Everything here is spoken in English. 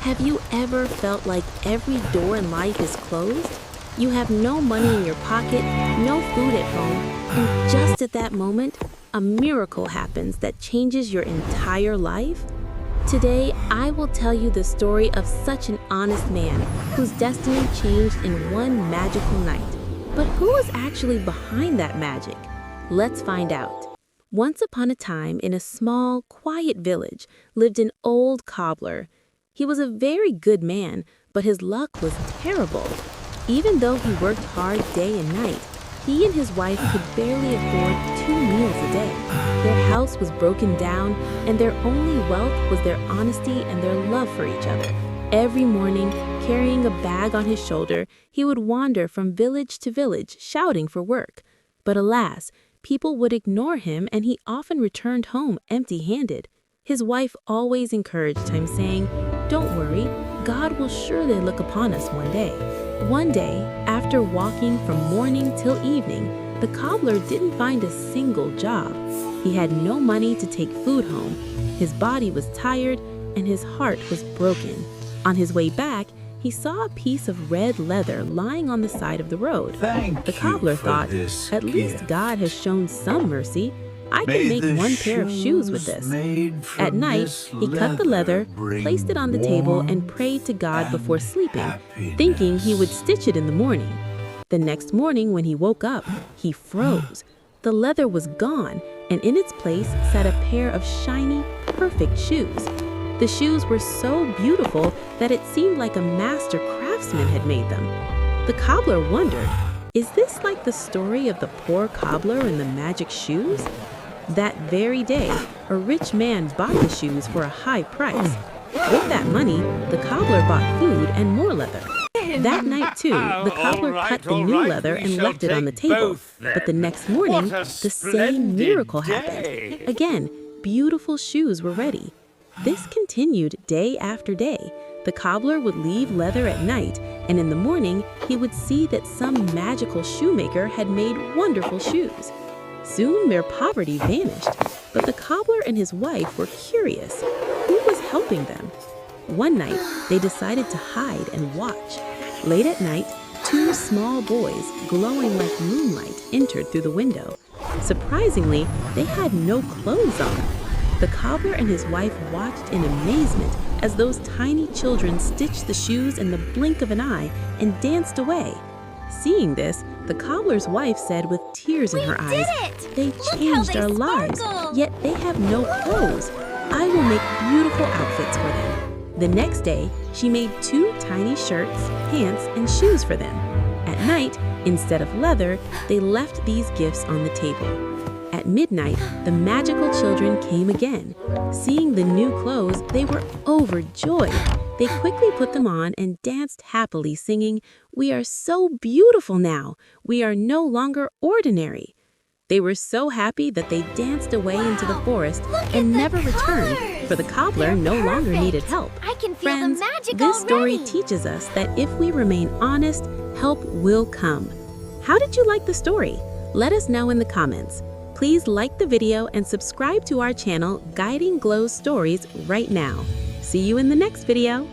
Have you ever felt like every door in life is closed? You have no money in your pocket, no food at home, and just at that moment, a miracle happens that changes your entire life? Today, I will tell you the story of such an honest man whose destiny changed in one magical night. But who was actually behind that magic? Let's find out. Once upon a time, in a small, quiet village, lived an old cobbler. He was a very good man, but his luck was terrible. Even though he worked hard day and night, he and his wife could barely afford 2 meals a day. Their house was broken down, and their only wealth was their honesty and their love for each other. Every morning, carrying a bag on his shoulder, he would wander from village to village, shouting for work. But alas, people would ignore him, and he often returned home empty-handed. His wife always encouraged him, saying, "Don't worry, God will surely look upon us one day." One day, after walking from morning till evening, the cobbler didn't find a single job. He had no money to take food home. His body was tired, and his heart was broken. On his way back, he saw a piece of red leather lying on the side of the road. The cobbler thought, "At least God has shown some mercy. I can make one pair of shoes with this." At night, he cut the leather, placed it on the table, and prayed to God before sleeping, thinking he would stitch it in the morning. The next morning, when he woke up, he froze. The leather was gone, and in its place sat a pair of shiny, perfect shoes. The shoes were so beautiful that it seemed like a master craftsman had made them. The cobbler wondered, is this like the story of the poor cobbler and the magic shoes? That very day, a rich man bought the shoes for a high price. With that money, the cobbler bought food and more leather. That night, too, the cobbler cut the new leather and left it on the table. But the next morning, the same miracle happened. Again, beautiful shoes were ready. This continued day after day. The cobbler would leave leather at night, and in the morning, he would see that some magical shoemaker had made wonderful shoes. Soon their poverty vanished, but the cobbler and his wife were curious. Who was helping them? One night, they decided to hide and watch. Late at night, 2 small boys, glowing like moonlight, entered through the window. Surprisingly, they had no clothes on. The cobbler and his wife watched in amazement as those tiny children stitched the shoes in the blink of an eye and danced away. Seeing this, the cobbler's wife said with tears in her eyes, "They changed our lives, yet they have no clothes. I will make beautiful outfits for them." The next day, she made 2 tiny shirts, pants, and shoes for them. At night, instead of leather, they left these gifts on the table. At midnight, the magical children came again. Seeing the new clothes, they were overjoyed. They quickly put them on and danced happily, singing, "We are so beautiful now. We are no longer ordinary." They were so happy that they danced away into the forest and never returned, for the cobbler no longer needed help. I can feel Friends, the magic this story already. teaches us that if we remain honest, help will come. How did you like the story? Let us know in the comments. Please like the video and subscribe to our channel, Guiding Glow's Stories, right now. See you in the next video.